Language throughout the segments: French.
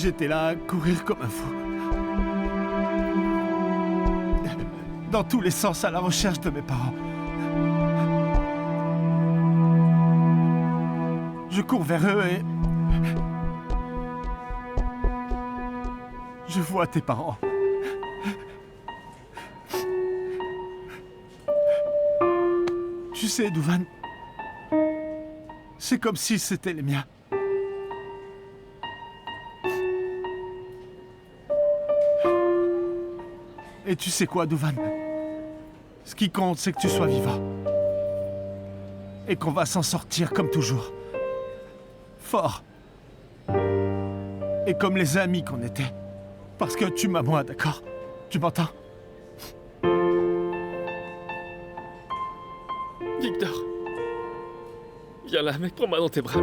J'étais là à courir comme un fou. Dans tous les sens à la recherche de mes parents. Je cours vers eux et... je vois tes parents. Tu sais, Douvan, c'est comme si c'était les miens. Et tu sais quoi, Douvan? Ce qui compte, c'est que tu sois vivant. Et qu'on va s'en sortir comme toujours. Fort. Et comme les amis qu'on était. Parce que tu m'as moi, d'accord? Tu m'entends? Victor. Viens là, mec, prends-moi dans tes bras.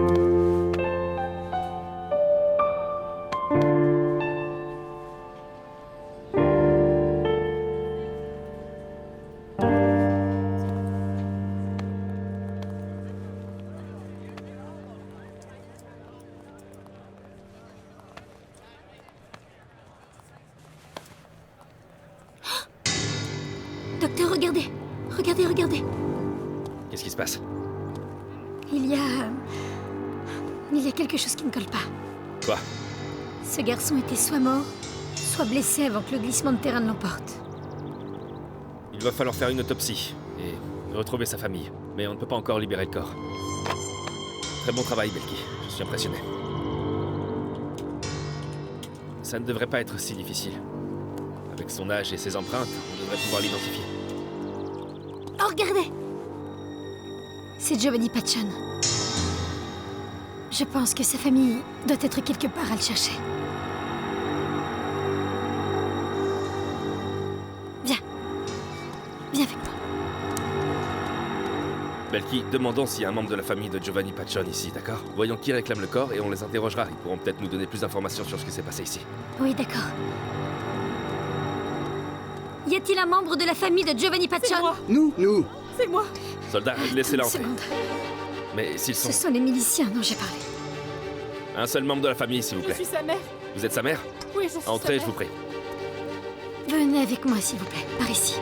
Docteur, regardez. Regardez, regardez. Qu'est-ce qui se passe? Il y a quelque chose qui ne colle pas. Quoi? Ce garçon était soit mort, soit blessé avant que le glissement de terrain ne l'emporte. Il va falloir faire une autopsie et retrouver sa famille. Mais on ne peut pas encore libérer le corps. Très bon travail, Belki. Je suis impressionné. Ça ne devrait pas être si difficile. Avec son âge et ses empreintes, on devrait pouvoir l'identifier. Oh, regardez! C'est Giovanni Paccione. Je pense que sa famille doit être quelque part à le chercher. Viens. Viens avec moi. Belki, demandons s'il y a un membre de la famille de Giovanni Paccione ici, d'accord? Voyons qui réclame le corps et on les interrogera. Ils pourront peut-être nous donner plus d'informations sur ce qui s'est passé ici. Oui, d'accord. Y a-t-il un membre de la famille de Giovanni Paccione? C'est moi. Nous. C'est moi. Soldats, laissez-la Une entrer. seconde. Mais s'ils sont... Ce sont les miliciens dont j'ai parlé. Un seul membre de la famille, s'il vous Je plaît. suis sa mère. Vous êtes sa mère? Oui, je suis sa Entrez, mère. je vous prie. Venez avec moi, s'il vous plaît. Par ici.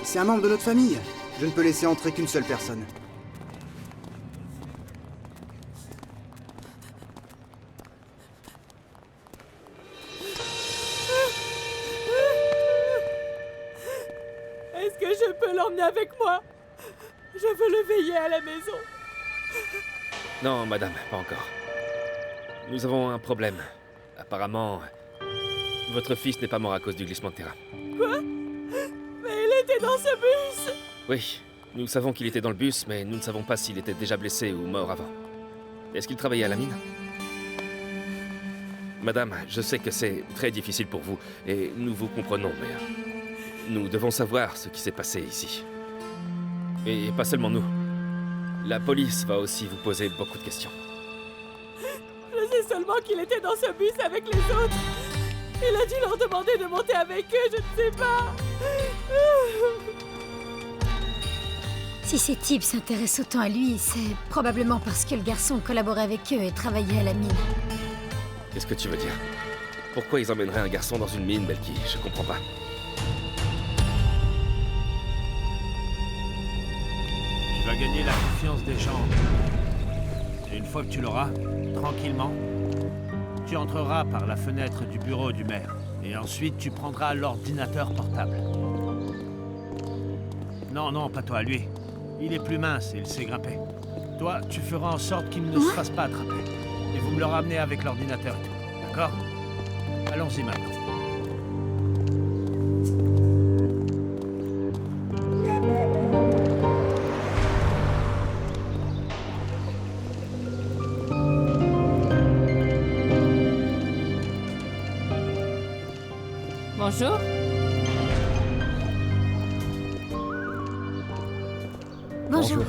C'est un membre de notre famille. Je ne peux laisser entrer qu'une seule personne. Est-ce que je peux l'emmener avec moi? Je veux le veiller à la maison. Non, madame, pas encore. Nous avons un problème. Apparemment, votre fils n'est pas mort à cause du glissement de terrain. Quoi? Mais il était dans ce bus. Oui, nous savons qu'il était dans le bus, mais nous ne savons pas s'il était déjà blessé ou mort avant. Est-ce qu'il travaillait à la mine? Madame, je sais que c'est très difficile pour vous, et nous vous comprenons, mais nous devons savoir ce qui s'est passé ici. Et pas seulement nous. La police va aussi vous poser beaucoup de questions. Je sais seulement qu'il était dans ce bus avec les autres. Il a dû leur demander de monter avec eux, je ne sais pas. Si ces types s'intéressent autant à lui, c'est probablement parce que le garçon collaborait avec eux et travaillait à la mine. Qu'est-ce que tu veux dire? Pourquoi ils emmèneraient un garçon dans une mine, Belki? Je comprends pas. Tu vas gagner la confiance des gens. Et une fois que tu l'auras, tranquillement, tu entreras par la fenêtre du bureau du maire. Et ensuite, tu prendras l'ordinateur portable. Non, pas toi, lui. Il est plus mince et il sait grimper. Toi, tu feras en sorte qu'il ne se fasse pas attraper. Et vous me le ramenez avec l'ordinateur et tout. D'accord? Allons-y maintenant. Bonjour. Bonjour.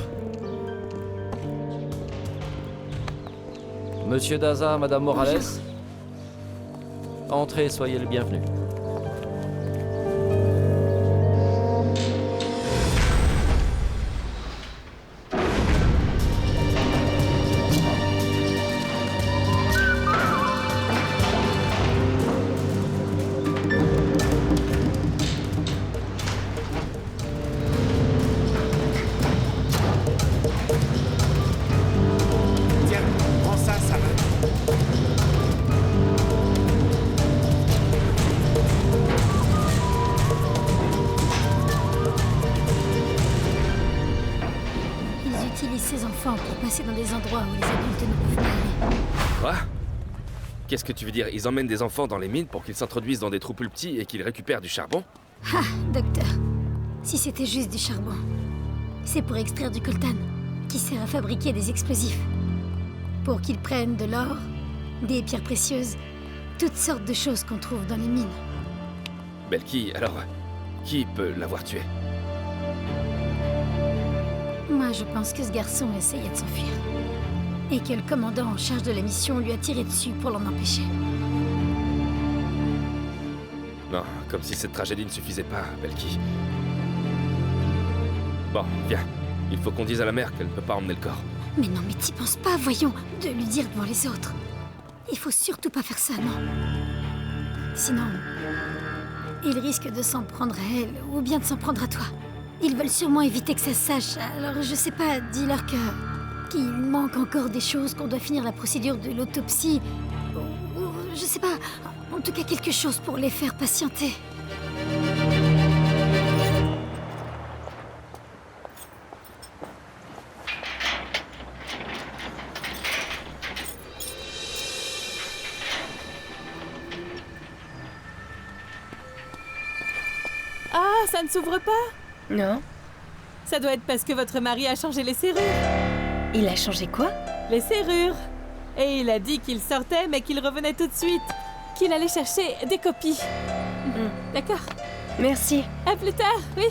Monsieur Daza, Madame Morales. Bonjour. Entrez, soyez le bienvenu. utilise ses enfants pour passer dans des endroits où les adultes ne peuvent pas aller. Quoi? Qu'est-ce que tu veux dire? Ils emmènent des enfants dans les mines pour qu'ils s'introduisent dans des trous plus petits et qu'ils récupèrent du charbon? Ah, docteur. Si c'était juste du charbon. C'est pour extraire du coltan, qui sert à fabriquer des explosifs. Pour qu'ils prennent de l'or, des pierres précieuses, toutes sortes de choses qu'on trouve dans les mines. Belki, alors, qui peut l'avoir tué? Moi, je pense que ce garçon essayait de s'enfuir. Et que le commandant en charge de la mission lui a tiré dessus pour l'en empêcher. Non, comme si cette tragédie ne suffisait pas, Belki. Bon, viens. Il faut qu'on dise à la mère qu'elle ne peut pas emmener le corps. Mais non, mais t'y penses pas, voyons, de lui dire devant les autres. Il faut surtout pas faire ça, non. Sinon, il risque de s'en prendre à elle, ou bien de s'en prendre à toi. Ils veulent sûrement éviter que ça se sache, alors je sais pas, dis-leur qu'il manque encore des choses, qu'on doit finir la procédure de l'autopsie, ou je sais pas, en tout cas quelque chose pour les faire patienter. Ah, ça ne s'ouvre pas? Non. Ça doit être parce que votre mari a changé les serrures. Il a changé quoi? Les serrures. Et il a dit qu'il sortait, mais qu'il revenait tout de suite. Qu'il allait chercher des copies. D'accord. Merci. À plus tard, oui.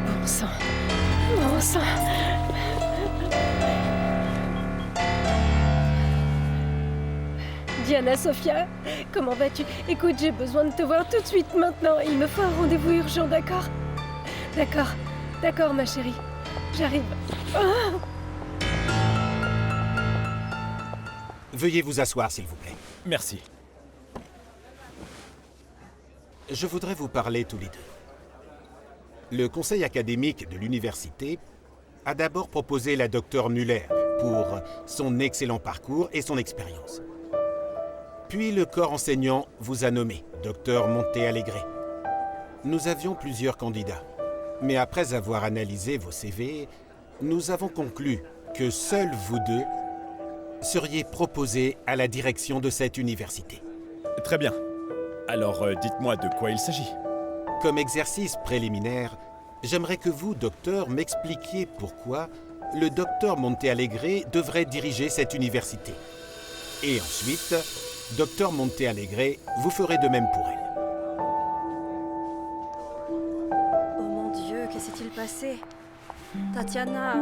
Bon sang. Bon sang. Diana, Sophia, comment vas-tu? Écoute, j'ai besoin de te voir tout de suite maintenant. Il me faut un rendez-vous urgent, d'accord? D'accord. D'accord, ma chérie. J'arrive. Oh! Veuillez vous asseoir, s'il vous plaît. Merci. Je voudrais vous parler tous les deux. Le conseil académique de l'université a d'abord proposé la docteure Muller pour son excellent parcours et son expérience. Puis le corps enseignant vous a nommé, docteur Monte-Alegre. Nous avions plusieurs candidats, mais après avoir analysé vos CV, nous avons conclu que seuls vous deux seriez proposés à la direction de cette université. Très bien. Alors, dites-moi de quoi il s'agit. Comme exercice préliminaire, j'aimerais que vous, docteur, m'expliquiez pourquoi le docteur Monte-Alegre devrait diriger cette université. Et ensuite, docteur Monte-Alegre, vous ferez de même pour elle. Oh mon Dieu, que s'est-il passé? Tatiana,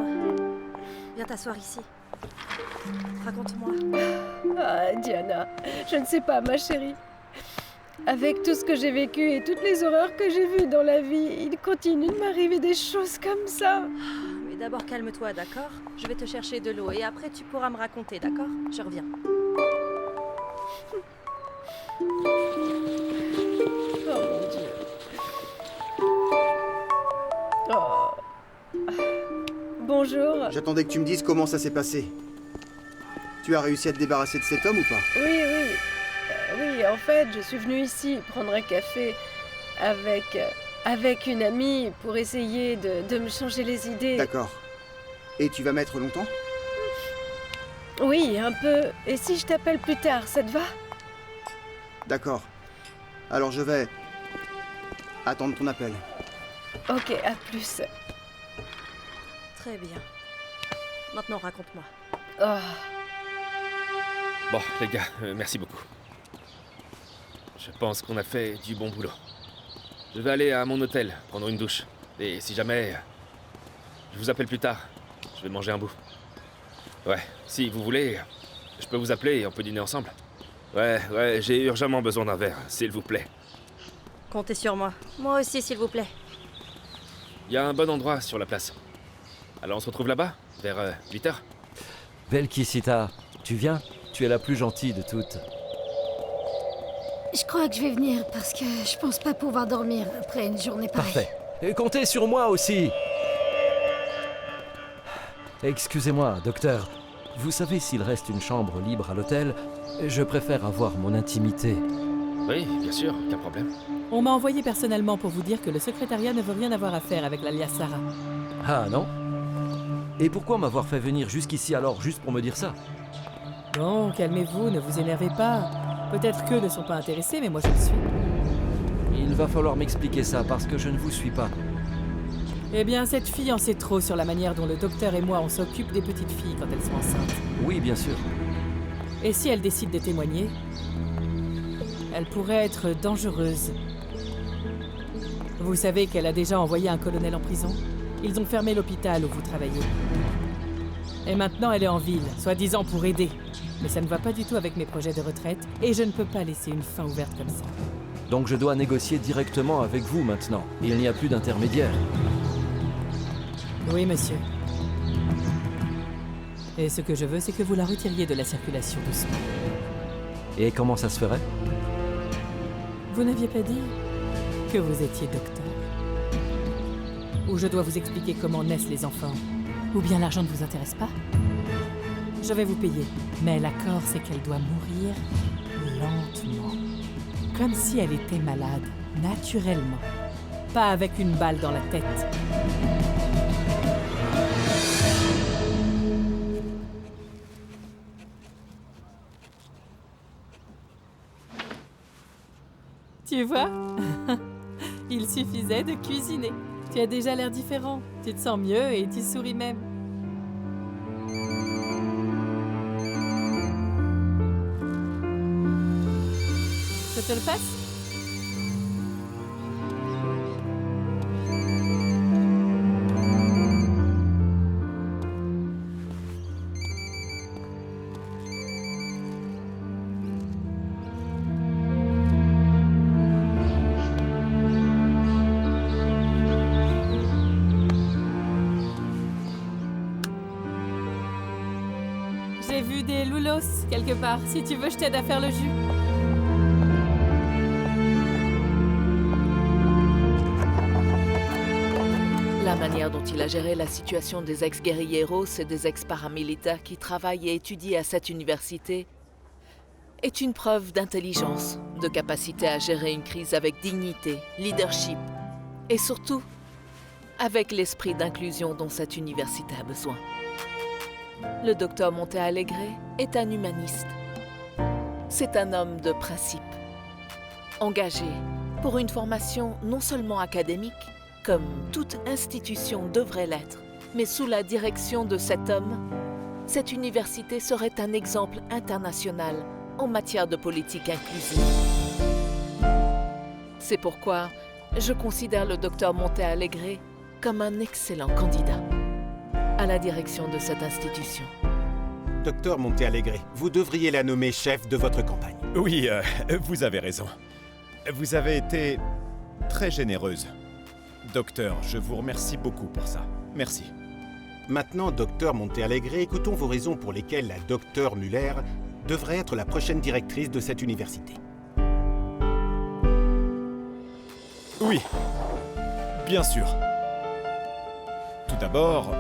viens t'asseoir ici. Raconte-moi. Ah, Diana, je ne sais pas, ma chérie. Avec tout ce que j'ai vécu et toutes les horreurs que j'ai vues dans la vie, il continue de m'arriver des choses comme ça. Mais d'abord, calme-toi, d'accord? Je vais te chercher de l'eau et après tu pourras me raconter, d'accord? Je reviens. Oh mon Dieu. Oh. Bonjour. J'attendais que tu me dises comment ça s'est passé. Tu as réussi à te débarrasser de cet homme ou pas? Oui, oui. Oui, en fait, je suis venue ici prendre un café avec une amie pour essayer de me changer les idées. D'accord. Et tu vas mettre longtemps? Oui, un peu. Et si je t'appelle plus tard, ça te va? D'accord. Alors je vais attendre ton appel. Ok, à plus. Très bien. Maintenant, raconte-moi. Oh. Bon, les gars, merci beaucoup. Je pense qu'on a fait du bon boulot. Je vais aller à mon hôtel, prendre une douche. Et si jamais... je vous appelle plus tard. Je vais manger un bout. Ouais, si vous voulez, je peux vous appeler et on peut dîner ensemble. Ouais, j'ai urgemment besoin d'un verre, s'il vous plaît. Comptez sur moi. Moi aussi, s'il vous plaît. Il y a un bon endroit sur la place. Alors on se retrouve là-bas, vers 8h. Belkicita, tu viens? Tu es la plus gentille de toutes. Je crois que je vais venir parce que je pense pas pouvoir dormir après une journée pareille. Parfait. Et comptez sur moi aussi. Excusez-moi, docteur. Vous savez s'il reste une chambre libre à l'hôtel? Je préfère avoir mon intimité. Oui, bien sûr, aucun problème. On m'a envoyé personnellement pour vous dire que le secrétariat ne veut rien avoir à faire avec l'alias Sarah. Ah non? Et pourquoi m'avoir fait venir jusqu'ici alors, juste pour me dire ça? Bon, calmez-vous, ne vous énervez pas. Peut-être qu'eux ne sont pas intéressés, mais moi je le suis. Il va falloir m'expliquer ça, parce que je ne vous suis pas. Eh bien, cette fille en sait trop sur la manière dont le docteur et moi on s'occupe des petites filles quand elles sont enceintes. Oui, bien sûr. Et si elle décide de témoigner, elle pourrait être dangereuse. Vous savez qu'elle a déjà envoyé un colonel en prison? Ils ont fermé l'hôpital où vous travaillez. Et maintenant, elle est en ville, soi-disant pour aider. Mais ça ne va pas du tout avec mes projets de retraite, et je ne peux pas laisser une fin ouverte comme ça. Donc je dois négocier directement avec vous maintenant. Il n'y a plus d'intermédiaire. Oui, monsieur. Et ce que je veux, c'est que vous la retiriez de la circulation doucement. Et comment ça se ferait? Vous n'aviez pas dit que vous étiez docteur? Ou je dois vous expliquer comment naissent les enfants? Ou bien l'argent ne vous intéresse pas? Je vais vous payer, mais l'accord c'est qu'elle doit mourir lentement. Comme si elle était malade, naturellement. Pas avec une balle dans la tête. Tu vois? Il suffisait de cuisiner. Tu as déjà l'air différent. Tu te sens mieux et tu souris même. Je te le passe? J'ai vu des loulos quelque part. Si tu veux, je t'aide à faire le jus. La manière dont il a géré la situation des ex-guerrilleros et des ex-paramilitaires qui travaillent et étudient à cette université est une preuve d'intelligence, de capacité à gérer une crise avec dignité, leadership et surtout avec l'esprit d'inclusion dont cette université a besoin. Le docteur Montealegre est un humaniste. C'est un homme de principe, engagé pour une formation non seulement académique, comme toute institution devrait l'être, mais sous la direction de cet homme, cette université serait un exemple international en matière de politique inclusive. C'est pourquoi je considère le docteur Montealegre comme un excellent candidat à la direction de cette institution. Docteur Montealegre, vous devriez la nommer chef de votre campagne. Oui, vous avez raison. Vous avez été très généreuse. Docteur, je vous remercie beaucoup pour ça. Merci. Maintenant, docteur Montealegre, écoutons vos raisons pour lesquelles la docteure Muller devrait être la prochaine directrice de cette université. Oui, bien sûr. Tout d'abord,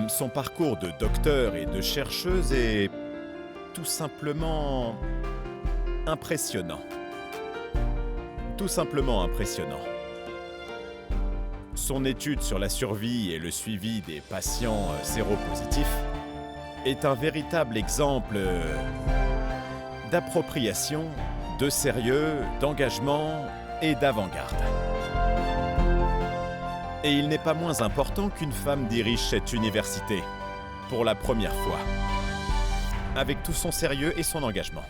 son parcours de docteur et de chercheuse est tout simplement impressionnant. Tout simplement impressionnant. Son étude sur la survie et le suivi des patients séropositifs est un véritable exemple d'appropriation, de sérieux, d'engagement et d'avant-garde. Et il n'est pas moins important qu'une femme dirige cette université, pour la première fois, avec tout son sérieux et son engagement.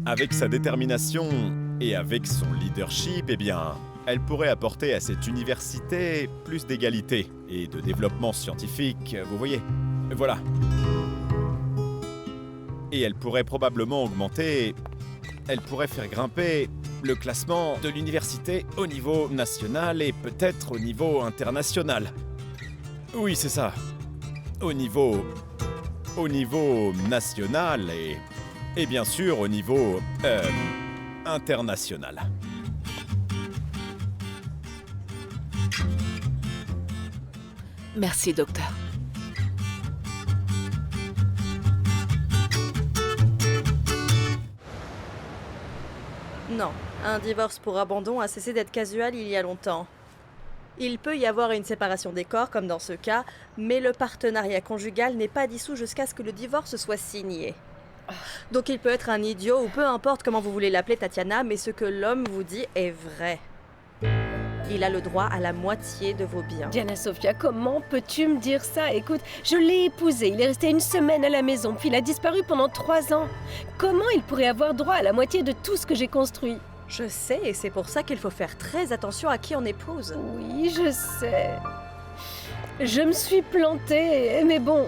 Avec sa détermination et avec son leadership, eh bien, elle pourrait apporter à cette université plus d'égalité et de développement scientifique, vous voyez. Voilà. Et elle pourrait probablement augmenter, elle pourrait faire grimper le classement de l'université au niveau national et peut-être au niveau international. Oui, c'est ça. Au niveau national et bien sûr au niveau international. Merci, docteur. Non, un divorce pour abandon a cessé d'être casual il y a longtemps. Il peut y avoir une séparation des corps, comme dans ce cas, mais le partenariat conjugal n'est pas dissous jusqu'à ce que le divorce soit signé. Donc il peut être un idiot, ou peu importe comment vous voulez l'appeler, Tatiana, mais ce que l'homme vous dit est vrai. Il a le droit à la moitié de vos biens. Diana Sofia, comment peux-tu me dire ça? Écoute, je l'ai épousé, il est resté 1 semaine à la maison, puis il a disparu pendant 3 ans. Comment il pourrait avoir droit à la moitié de tout ce que j'ai construit? Je sais, et c'est pour ça qu'il faut faire très attention à qui on épouse. Oui, je sais. Je me suis plantée, mais bon,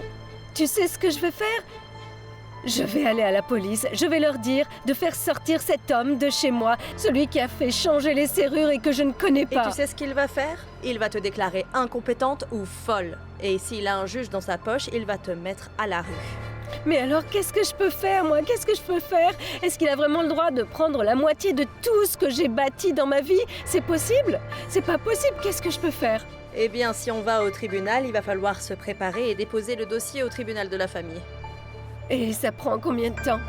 tu sais ce que je vais faire? Je vais aller à la police, je vais leur dire de faire sortir cet homme de chez moi, celui qui a fait changer les serrures et que je ne connais pas. Et tu sais ce qu'il va faire? Il va te déclarer incompétente ou folle. Et s'il a un juge dans sa poche, il va te mettre à la rue. Mais alors, qu'est-ce que je peux faire, moi? Qu'est-ce que je peux faire? Est-ce qu'il a vraiment le droit de prendre la moitié de tout ce que j'ai bâti dans ma vie? C'est possible? C'est pas possible, qu'est-ce que je peux faire? Eh bien, si on va au tribunal, il va falloir se préparer et déposer le dossier au tribunal de la famille. Et ça prend combien de temps?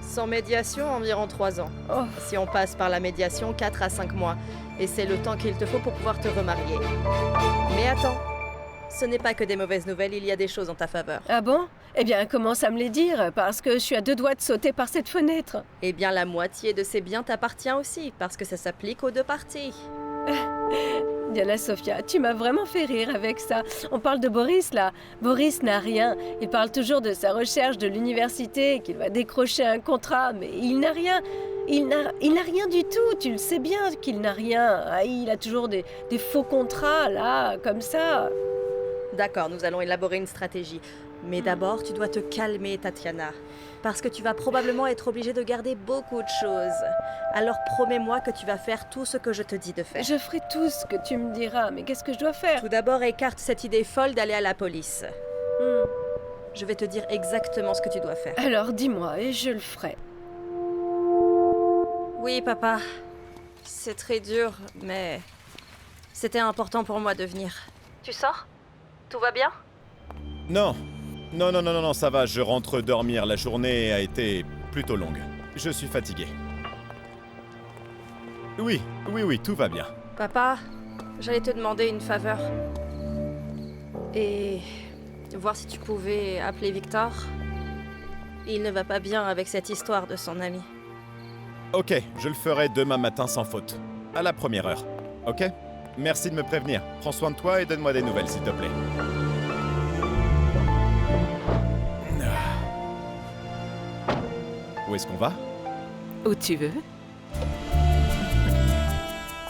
Sans médiation, environ 3 ans. Oh. Si on passe par la médiation, 4 à 5 mois. Et c'est le temps qu'il te faut pour pouvoir te remarier. Mais attends, ce n'est pas que des mauvaises nouvelles, il y a des choses en ta faveur. Ah bon? Eh bien, commence à me les dire, parce que je suis à 2 doigts de sauter par cette fenêtre. Eh bien, la moitié de ces biens t'appartient aussi, parce que ça s'applique aux 2 parties. Diana Sofia, tu m'as vraiment fait rire avec ça. On parle de Boris, là. Boris n'a rien. Il parle toujours de sa recherche de l'université, qu'il va décrocher un contrat, mais il n'a rien. Il n'a rien du tout, tu le sais bien qu'il n'a rien. Ah, il a toujours des faux contrats, là, comme ça. D'accord, nous allons élaborer une stratégie. Mais d'abord, tu dois te calmer, Tatiana. Parce que tu vas probablement être obligée de garder beaucoup de choses. Alors promets-moi que tu vas faire tout ce que je te dis de faire. Je ferai tout ce que tu me diras, mais qu'est-ce que je dois faire? Tout d'abord, écarte cette idée folle d'aller à la police. Je vais te dire exactement ce que tu dois faire. Alors dis-moi, et je le ferai. Oui, papa. C'est très dur, mais c'était important pour moi de venir. Tu sors? Tout va bien? Non, ça va, je rentre dormir. La journée a été plutôt longue. Je suis fatigué. Oui, tout va bien. Papa, j'allais te demander une faveur. Et voir si tu pouvais appeler Victor. Il ne va pas bien avec cette histoire de son ami. Ok, je le ferai demain matin sans faute. À la première heure. Ok? Merci de me prévenir. Prends soin de toi et donne-moi des nouvelles, s'il te plaît. Où est-ce qu'on va? Où tu veux.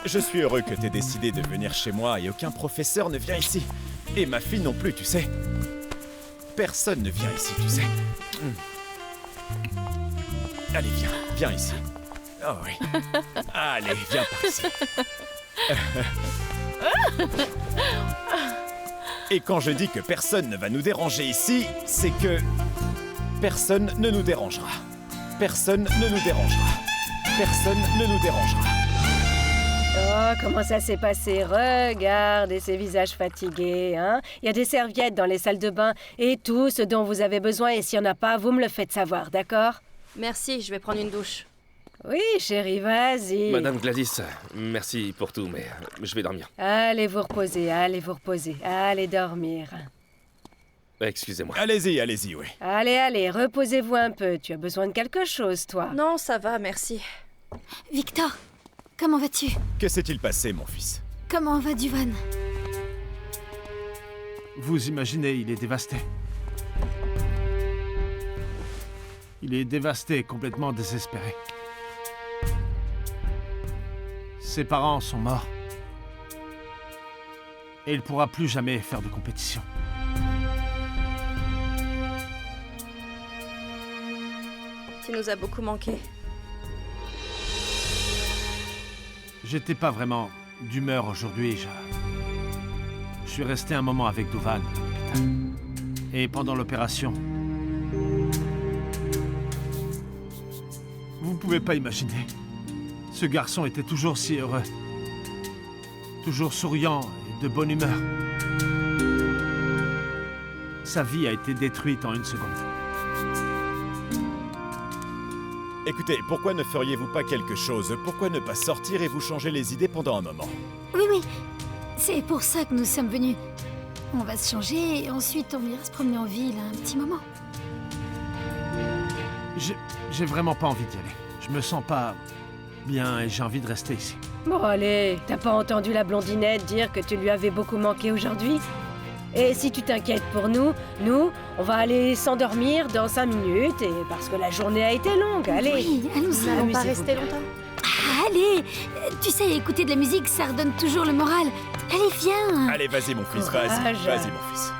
Je suis heureux que t'aies décidé de venir chez moi et aucun professeur ne vient ici. Et ma fille non plus, tu sais. Personne ne vient ici, tu sais. Allez, viens ici. Oh oui. Allez, viens par ici. Et quand je dis que personne ne va nous déranger ici, c'est que personne ne nous dérangera. Personne ne nous dérangera. Personne ne nous dérangera. Oh, comment ça s'est passé? Regardez ces visages fatigués, hein? Il y a des serviettes dans les salles de bain et tout ce dont vous avez besoin. Et s'il n'y en a pas, vous me le faites savoir, d'accord? Merci, je vais prendre une douche. Oui, chérie, vas-y. Madame Gladys, merci pour tout, mais je vais dormir. Allez vous reposer, allez dormir. Excusez-moi. Allez-y, oui. Allez, reposez-vous un peu. Tu as besoin de quelque chose, toi? Non, ça va, merci. Victor, comment vas-tu? Que s'est-il passé, mon fils? Comment va Duvan? Vous imaginez, il est dévasté. Il est dévasté, complètement désespéré. Ses parents sont morts. Et il ne pourra plus jamais faire de compétition. Tu nous as beaucoup manqué. J'étais pas vraiment d'humeur aujourd'hui. Je suis resté un moment avec Duvan à l'hôpital. Et pendant l'opération, vous ne pouvez pas imaginer. Ce garçon était toujours si heureux. Toujours souriant et de bonne humeur. Sa vie a été détruite en 1 seconde. Écoutez, pourquoi ne feriez-vous pas quelque chose? Pourquoi ne pas sortir et vous changer les idées pendant un moment? Oui, oui. C'est pour ça que nous sommes venus. On va se changer et ensuite on ira se promener en ville un petit moment. J'ai vraiment pas envie d'y aller. Je me sens pas bien et j'ai envie de rester ici. Bon allez, t'as pas entendu la blondinette dire que tu lui avais beaucoup manqué aujourd'hui? Et si tu t'inquiètes pour nous, on va aller s'endormir dans 5 minutes, et parce que la journée a été longue, allez. Oui, allons-y. Nous n'allons pas Amusez-vous rester bien. longtemps. Allez, tu sais, écouter de la musique, ça redonne toujours le moral. Allez, viens. Allez, vas-y mon fils, vas-y, Courage. vas-y mon fils.